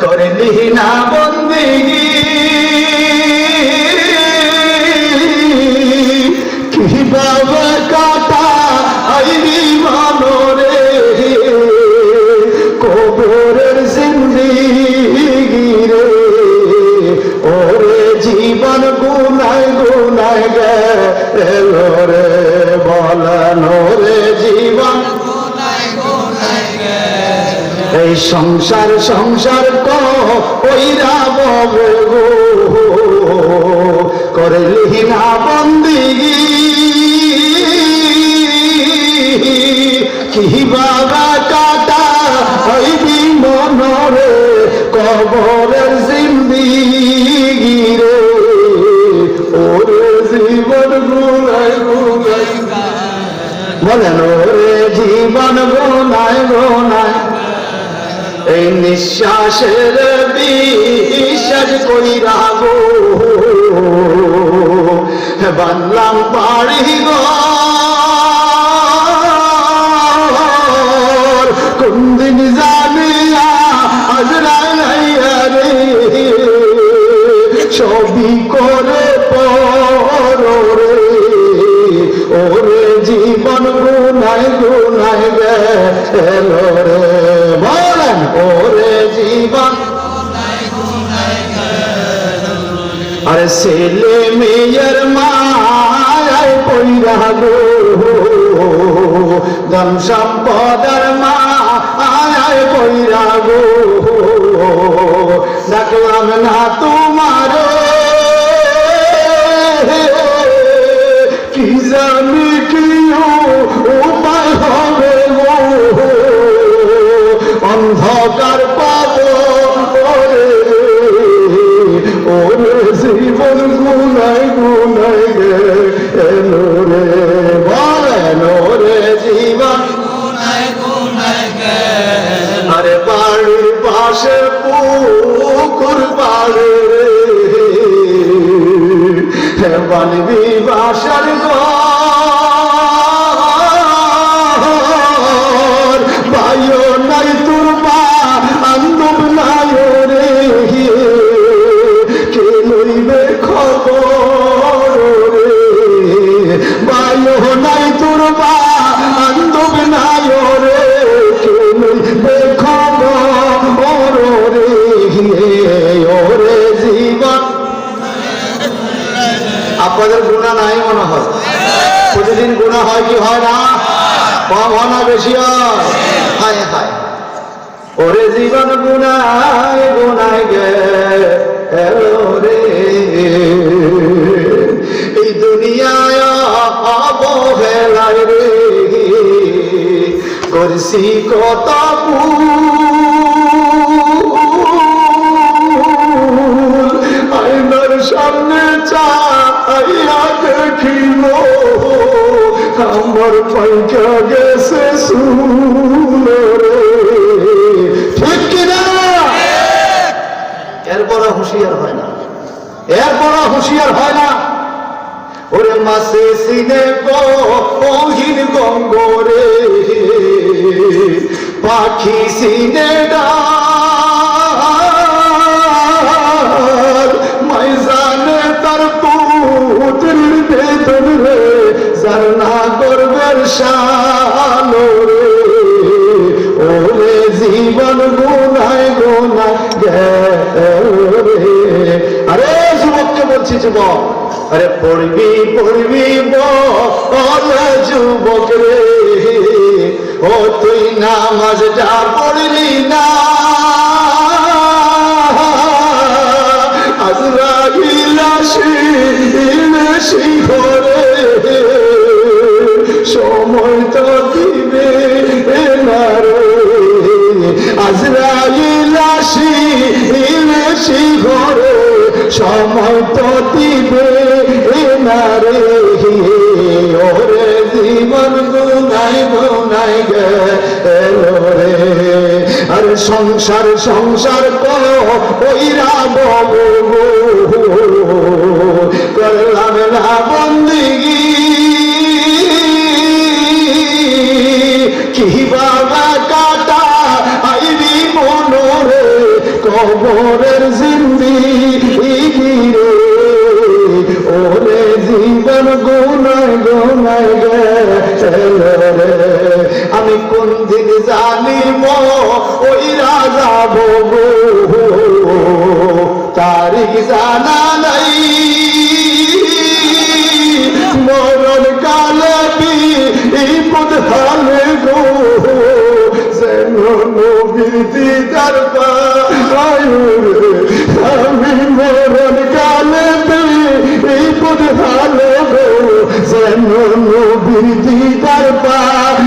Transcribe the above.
করলি না বন্দেগি কি বাবা কাটা আইবি মনরে কবরের জিন্দেগি রে ওরে জীবন গুনায় গুনায় গেল রে বলানো রে জীবন এই সংসার সংসার কইরা ববে গো করলি না বন্দিগি কি বাবা কাটা হইবি মনরে কবরের জিন্দিগি রে ওরে জীবন গুনায় গুনায় বলেন ওরে জীবন গুনায় গুনায় এই নিঃশ্বাসের বিশ্বাস কইরা গো বানলাম বাড়ি ঘর কোনদিন জানিয়া আজরাইয়া রে সবই করে পরে ওরে জীবন গুনায় গুনায় গেল রে বলেন ওরে জীবন আরে ছেলে মেয়ের মায় পইরা গো ধন সম্পদের মায় পইরা গো ডাকলাম না তোমার কি জানি কি উপায় হবে গো অন্ধকার পাব ওরে ওরে জীবন গুনায় গুনায় গেল রে বলেন ওরে জীবন গুনায় গুনায় গেল আরে বাড়ির পাশে পুকুর পাড়ে রে বানবি বাসার ঘর ভাইও নাই তোর বান্ধব নাই রে কে লইবে খবর রে ভাইও নাই তোর বান্ধব নাই রে কে লইবে খবর রে ওরে জীবন আপনাদের গুনাহ নাই মনে হয় প্রতিদিন গুনাহ হয় কি হয় না কম হয় না বেশি হয় হায় হায় ওরে জীবন গুনায় গুনায় গেল রে এই দুনিয়ায় অবহেলায় রে করছি কত আয়নার সামনে চাইয়া দেখিল আমার পাইকা গেছে শুনে রে ঠিক কিনা এরপর হুঁশিয়ার হয় না এরপর হুঁশিয়ার হয় না ওরে মাসে সিনে গহীন গঙ্গরে পাখি সিনে ডাল মাইজানে তার পুত্রের বেতন রে জানা করবের শালো রে ওরে জীবন গুনায় গুনায় গেল রে আরে যুবককে বলছি যুবক আরে পড়বি পড়বি বল যুবক রে ও তুই নামাজটা পড়লি না আজরাইল আসিবে শিখরে সময় তো দিবে না রে আজরাইল আসিবে শিখরে সময় তো দিবে না রে ওরে জীবন গুনায় গুনায় গেল রে আর সংসার সংসার কইরা ববো করলাম না বন্দিগি কি বাবা কাটা আইবি কবরের জিন্দেগি রে, ওরে জীবন গুনায় গুনায় গেল রে। আমি কোন দিন জানিব ওই রাজা বগো, তারিখ জানা নাই, মরণ কালে বিপদ হালে গো, যেন নবীর দিদার পাই রে। আমি মরণ কালে বিপদ হালে গো, যেন নবীর দিদার পাই